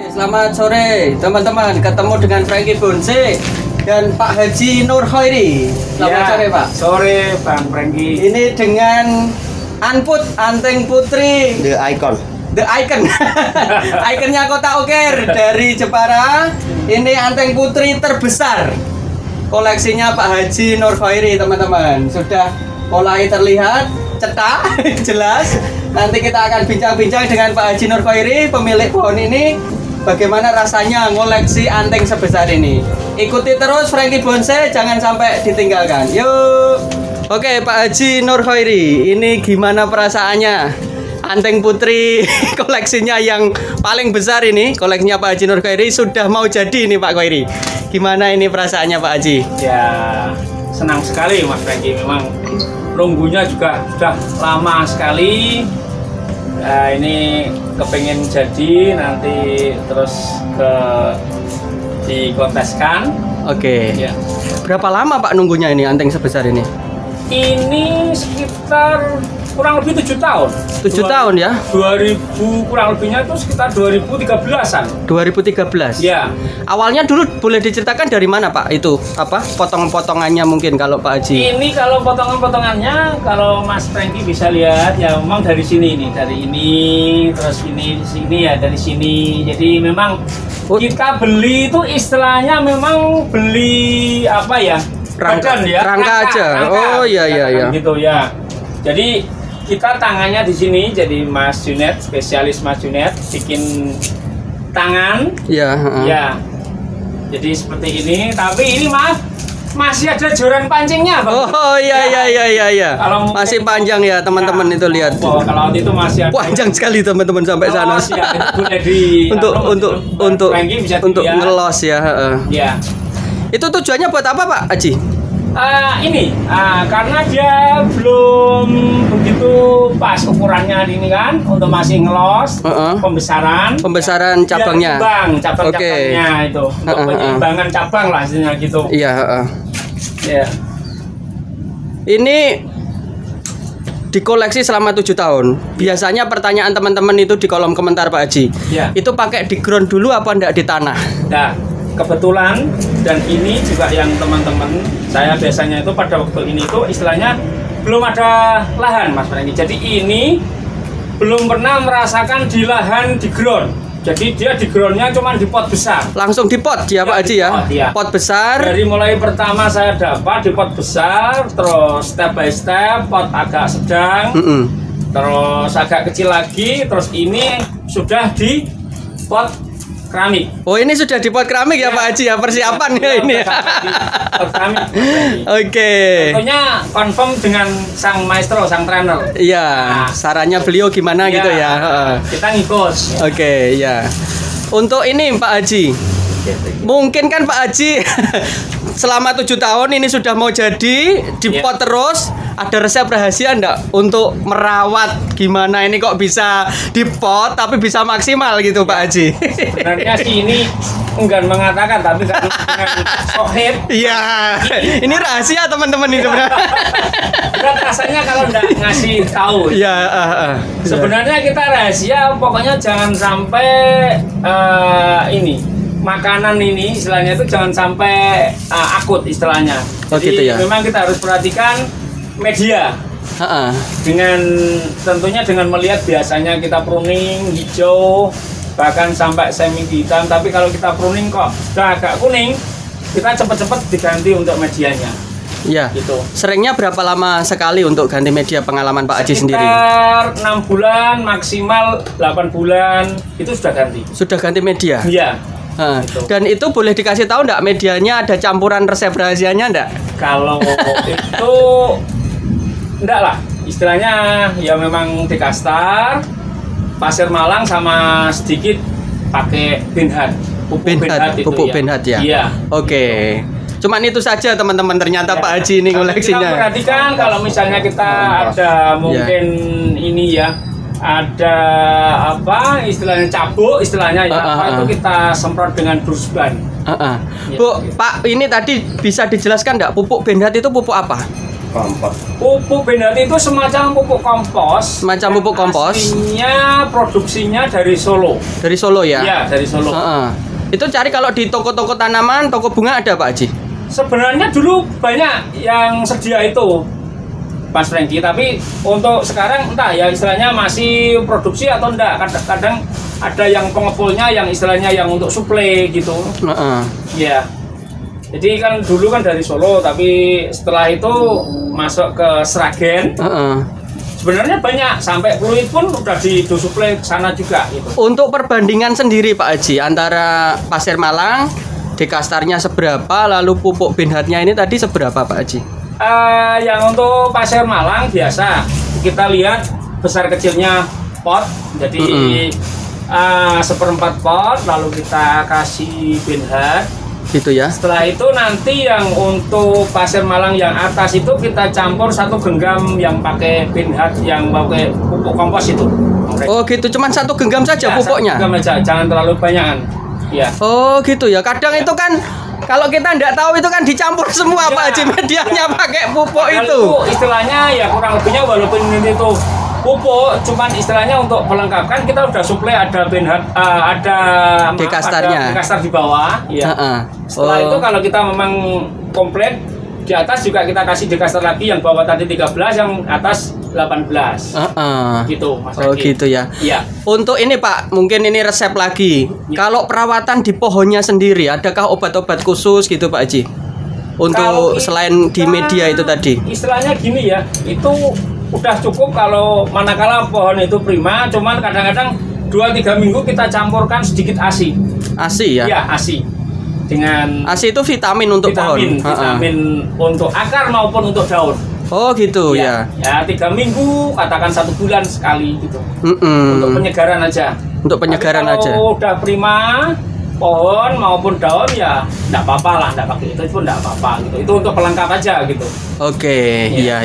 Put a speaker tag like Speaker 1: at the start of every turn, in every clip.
Speaker 1: Selamat sore teman-teman, ketemu dengan Franky Bonse dan Pak Haji Nur Khairi. Selamat sore Pak.
Speaker 2: Sore Bang Franky.
Speaker 1: Ini dengan Anput Anteng Putri
Speaker 3: The Icon.
Speaker 1: The Icon. Ikonnya Kota Uker dari Jepara. Ini Anteng Putri terbesar. Koleksinya Pak Haji Nur Khairi teman-teman. Sudah mulai terlihat cetak jelas. Nanti kita akan bincang-bincang dengan Pak Haji Nur Khairi, pemilik pohon ini. Bagaimana rasanya ngoleksi anteng sebesar ini? Ikuti terus Franky Bonse, jangan sampai ditinggalkan. Yuk. Oke, Pak Haji Nur Khairi, ini gimana perasaannya? Anteng Putri koleksinya yang paling besar ini, koleksinya Pak Haji Nur Khairi sudah mau jadi ini Pak Khairi. Gimana ini perasaannya Pak Haji?
Speaker 2: Ya, senang sekali Mas Franky. Memang nunggunya juga sudah lama sekali. Nah, ini kepengen jadi nanti terus dikonteskan.
Speaker 1: Oke.
Speaker 2: Ya.
Speaker 1: Berapa lama Pak nunggunya ini anteng sebesar ini?
Speaker 2: Ini sekitar kurang lebih 7 tahun.
Speaker 1: 7 tahun ya?
Speaker 2: 2000 kurang lebihnya itu sekitar 2013-an.
Speaker 1: 2013.
Speaker 2: Ya.
Speaker 1: Awalnya dulu boleh diceritakan dari mana Pak? Itu apa? Potong-potongannya mungkin kalau Pak Haji.
Speaker 2: Ini kalau potongan-potongannya, kalau Mas Franky bisa lihat ya memang dari sini nih, dari ini terus ini sini ya, dari sini. Jadi memang kita beli itu istilahnya memang beli apa ya?
Speaker 1: Rangka,
Speaker 2: badan ya,
Speaker 1: rangka aja. Oh iya iya.
Speaker 2: Gitu ya. Jadi kita tangannya di sini, jadi Mas Junet, spesialis Mas Junet bikin tangan.
Speaker 1: Iya.
Speaker 2: Ya. Jadi seperti ini. Tapi ini maaf, masih ada joran pancingnya, Bang.
Speaker 1: Oh iya.
Speaker 2: Kalau
Speaker 1: masih panjang ya teman-teman itu lihat.
Speaker 2: Oh, kalau itu masih ada.
Speaker 1: Panjang sekali teman-teman sampai sana. Untuk
Speaker 2: Franky bisa
Speaker 1: ngelos ya.
Speaker 2: Ya.
Speaker 1: Itu tujuannya buat apa Pak Haji?
Speaker 2: Karena dia belum begitu pas ukurannya ini kan, untuk masih ngelos, pembesaran cabangnya. Cabang-cabangnya itu untuk penyimbangan cabang lah hasilnya gitu.
Speaker 1: Iya.
Speaker 2: Ya.
Speaker 1: Ini dikoleksi selama 7 tahun. Biasanya pertanyaan teman-teman itu di kolom komentar Pak Haji.
Speaker 2: Ya.
Speaker 1: Itu pakai di ground dulu apa enggak di tanah?
Speaker 2: Nah, kebetulan dan ini juga yang teman-teman saya biasanya itu pada waktu ini tuh istilahnya belum ada lahan Mas Franky. Jadi ini belum pernah merasakan di lahan di ground. Jadi dia di groundnya cuma di pot besar.
Speaker 1: Langsung di pot ya Pak Haji ya? Pot besar.
Speaker 2: Dari mulai pertama saya dapat di pot besar, terus step by step pot agak sedang, terus agak kecil lagi, terus ini sudah di pot keramik.
Speaker 1: Oh ini sudah di pot keramik ya Pak Haji ya, persiapan ya ini.
Speaker 2: Pot keramik.
Speaker 1: Oke.
Speaker 2: Tentunya confirm dengan sang maestro, sang trainer.
Speaker 1: Iya. Sarannya beliau gimana gitu ya?
Speaker 2: Kita ngikut.
Speaker 1: Oke, ya. Untuk ini Pak Haji, mungkin kan Pak Haji selama 7 tahun ini sudah mau jadi di pot terus. Ada resep rahasia enggak untuk merawat gimana ini kok bisa di pot tapi bisa maksimal gitu Pak Haji?
Speaker 2: Sebenarnya sih ini enggan mengatakan, tapi kan dengan sohib.
Speaker 1: Iya. Ini rahasia teman-teman itu.
Speaker 2: Berat rasanya kalau enggak ngasih tahu.
Speaker 1: Iya.
Speaker 2: Sebenarnya kita rahasia, pokoknya jangan sampai ini makanan ini istilahnya itu jangan sampai akut istilahnya. Jadi
Speaker 1: gitu ya?
Speaker 2: Memang kita harus perhatikan media. Dengan tentunya dengan melihat biasanya kita pruning hijau bahkan sampai semi hitam, tapi kalau kita pruning kok udah agak kuning, kita cepet-cepet diganti untuk medianya.
Speaker 1: Iya.
Speaker 2: Gitu.
Speaker 1: Seringnya berapa lama sekali untuk ganti media pengalaman Pak Haji sendiri?
Speaker 2: Sekitar 6 bulan, maksimal 8 bulan itu sudah ganti.
Speaker 1: Sudah ganti media?
Speaker 2: Iya.
Speaker 1: Gitu. Dan itu boleh dikasih tahu enggak medianya ada campuran resep rahasianya enggak?
Speaker 2: Kalau itu enggak lah, istilahnya ya memang dekastar, pasir malang sama sedikit pakai benhat,
Speaker 1: pupuk benhat ya.
Speaker 2: Iya.
Speaker 1: Oke. Cuman itu saja teman-teman, ternyata ya. Pak Haji ini koleksinya.
Speaker 2: Kita perhatikan kalau misalnya kita ada mungkin ini ya, ada apa istilahnya cabuk istilahnya ya, itu kita semprot dengan dusban.
Speaker 1: Bu, Pak ini tadi bisa dijelaskan enggak pupuk benhat itu pupuk apa?
Speaker 2: Kompos. Pupuk Benhati itu semacam pupuk kompos.
Speaker 1: Semacam pupuk kompos.
Speaker 2: Aslinya produksinya dari Solo.
Speaker 1: Dari Solo ya?
Speaker 2: Iya, dari Solo.
Speaker 1: Itu cari kalau di toko-toko tanaman, toko bunga ada Pak Haji?
Speaker 2: Sebenarnya dulu banyak yang sedia itu, Mas Franky. Tapi untuk sekarang entah ya istilahnya masih produksi atau enggak. Kadang-kadang ada yang pengepulnya yang istilahnya yang untuk suplai gitu. Iya. Jadi kan dulu kan dari Solo, tapi setelah itu masuk ke Sragen. Sebenarnya banyak, sampai Pluit pun udah disuplai ke sana juga gitu.
Speaker 1: Untuk perbandingan sendiri Pak Haji antara Pasir Malang, dekastarnya seberapa, lalu pupuk Benhatnya ini tadi seberapa Pak Haji?
Speaker 2: Yang untuk Pasir Malang biasa kita lihat besar kecilnya pot, jadi 1/4 pot, lalu kita kasih Benhat.
Speaker 1: Gitu ya.
Speaker 2: Setelah itu nanti yang untuk Pasir Malang yang atas itu kita campur 1 genggam yang pakai Benhat, yang pakai pupuk kompos itu.
Speaker 1: Oh gitu, cuman 1 genggam saja ya, pupuknya?
Speaker 2: 1 genggam aja, jangan terlalu banyakan. Ya.
Speaker 1: Oh gitu ya, kadang itu kan kalau kita nggak tahu itu kan dicampur semua ya, Pak Haji, medianya pakai pupuk itu.
Speaker 2: Istilahnya ya kurang lebihnya walaupun ini tuh pupuk, cuman istilahnya untuk melengkapkan kita udah suplai ada Benhat, ada
Speaker 1: dekastarnya,
Speaker 2: dekastar di bawah. Ya. Setelah itu kalau kita memang komplit di atas juga kita kasih dekastar lagi, yang bawah tadi 13, yang atas 18. Gitu Mas.
Speaker 1: Oh gitu ya.
Speaker 2: Iya.
Speaker 1: Untuk ini Pak, mungkin ini resep lagi. Ya. Kalau perawatan di pohonnya sendiri, adakah obat-obat khusus gitu Pak Haji? Untuk selain di media itu tadi.
Speaker 2: Istilahnya gini ya, itu udah cukup kalau manakala pohon itu prima, cuman kadang-kadang 2-3 minggu kita campurkan sedikit ASI.
Speaker 1: ASI ya?
Speaker 2: Iya, ASI. Dengan
Speaker 1: ASI itu vitamin untuk pohon.
Speaker 2: Vitamin untuk akar maupun untuk daun.
Speaker 1: Oh gitu ya.
Speaker 2: Ya 3 minggu, katakan 1 bulan sekali gitu. Untuk penyegaran aja.
Speaker 1: Untuk penyegaran aja.
Speaker 2: Kalau udah prima pohon maupun daun ya enggak apa-apa lah, enggak pakai itu pun enggak apa-apa gitu. Itu untuk pelengkap aja gitu.
Speaker 1: Oke, iya.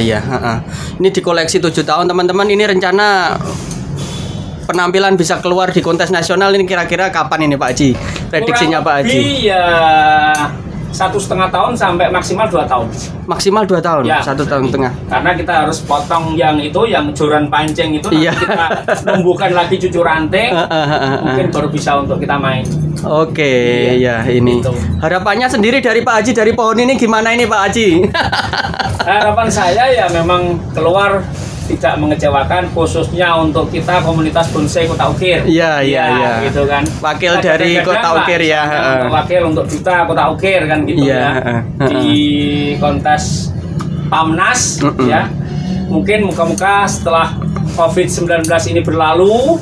Speaker 1: Ini di koleksi 7 tahun teman-teman, ini rencana penampilan bisa keluar di kontes nasional ini kira-kira kapan ini Pak Haji? Prediksinya Pak Haji?
Speaker 2: Iya, 1,5 tahun sampai maksimal 2 tahun.
Speaker 1: Maksimal 2 tahun, ya, 1 tahun setengah.
Speaker 2: Karena kita harus potong yang itu, yang joran pancing itu, nanti kita numbuhkan lagi cucu ranting, mungkin baru bisa untuk kita main.
Speaker 1: Oke, ya ini. Gitu. Harapannya sendiri dari Pak Haji dari pohon ini gimana ini Pak Haji?
Speaker 2: Harapan saya ya memang keluar tidak mengecewakan, khususnya untuk kita komunitas bonsai Kota Ukir.
Speaker 1: Iya.
Speaker 2: Gitu kan.
Speaker 1: Wakil kita dari Kota Ukir ya.
Speaker 2: Wakil untuk duta Kota Ukir kan gitu ya. Di kontes Pamnas ya. Mungkin muka-muka setelah COVID-19 ini berlalu,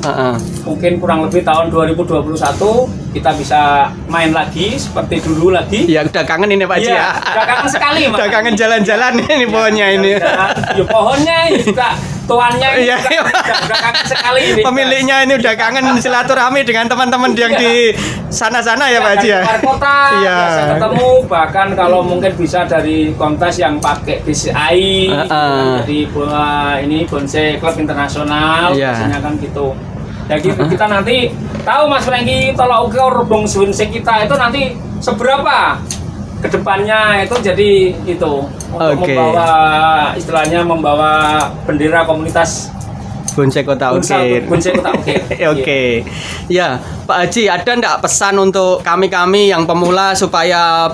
Speaker 2: mungkin kurang lebih tahun 2021 kita bisa main lagi seperti dulu lagi.
Speaker 1: Ya udah kangen ini Pak Haji ya.
Speaker 2: Udah kangen sekali.
Speaker 1: Udah kangen jalan-jalan ini pohonnya ini.
Speaker 2: Ya pohonnya juga tuannya
Speaker 1: ini
Speaker 2: udah kangen sekali ini.
Speaker 1: Pemiliknya ini udah kangen silaturahmi dengan teman-teman yang di sana-sana ya Pak Haji ya.
Speaker 2: Luar kota biasa ketemu, bahkan kalau mungkin bisa dari kontes yang pakai BCI, dari ini Bonsai Club Internasional, biasanya kan gitu. Jadi kita nanti tahu Mas Franky, tolak ukur bonsai kita itu nanti seberapa kedepannya itu, jadi itu untuk membawa istilahnya membawa bendera komunitas
Speaker 1: Bonsai Kota Ukir.
Speaker 2: Bonsai Kota Ukir.
Speaker 1: Oke. Ya, Pak Haji, ada enggak pesan untuk kami-kami yang pemula supaya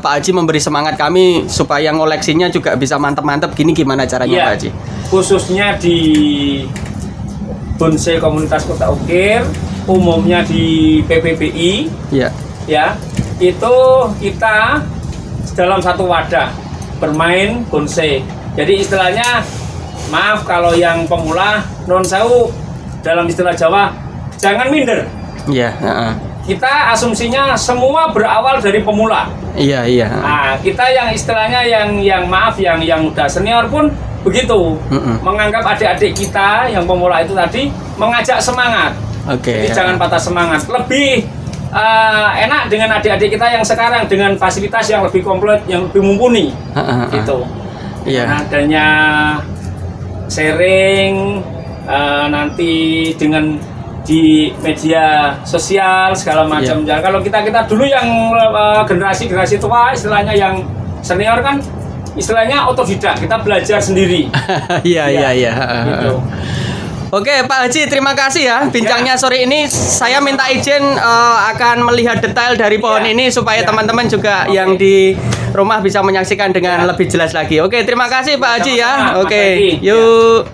Speaker 1: Pak Haji memberi semangat kami supaya ngoleksinya juga bisa mantep-mantep gini, gimana caranya Pak Haji?
Speaker 2: Khususnya di bonsai komunitas Kota Ukir, umumnya di PPBI. Ya, itu kita dalam satu wadah bermain bonsai. Jadi istilahnya, maaf kalau yang pemula, non sewu dalam istilah Jawa, jangan minder. Kita asumsinya semua berawal dari pemula. Nah, kita yang istilahnya yang maaf yang udah senior pun begitu, menganggap adik-adik kita yang pemula itu tadi mengajak semangat. Jadi jangan patah semangat. Lebih enak dengan adik-adik kita yang sekarang dengan fasilitas yang lebih komplit, yang lebih mumpuni. Gitu. Nah, adanya sharing nanti dengan di media sosial segala macam. Kalau kita dulu yang generasi tua istilahnya yang senior kan istilahnya otodidak, kita belajar sendiri.
Speaker 1: Iya.
Speaker 2: Gitu.
Speaker 1: Oke Pak Haji, terima kasih ya bincangnya sore ini. Saya minta izin akan melihat detail dari pohon ini supaya teman-teman juga yang di rumah bisa menyaksikan dengan lebih jelas lagi. Oke, terima kasih Pak Haji ya. Oke, yuk.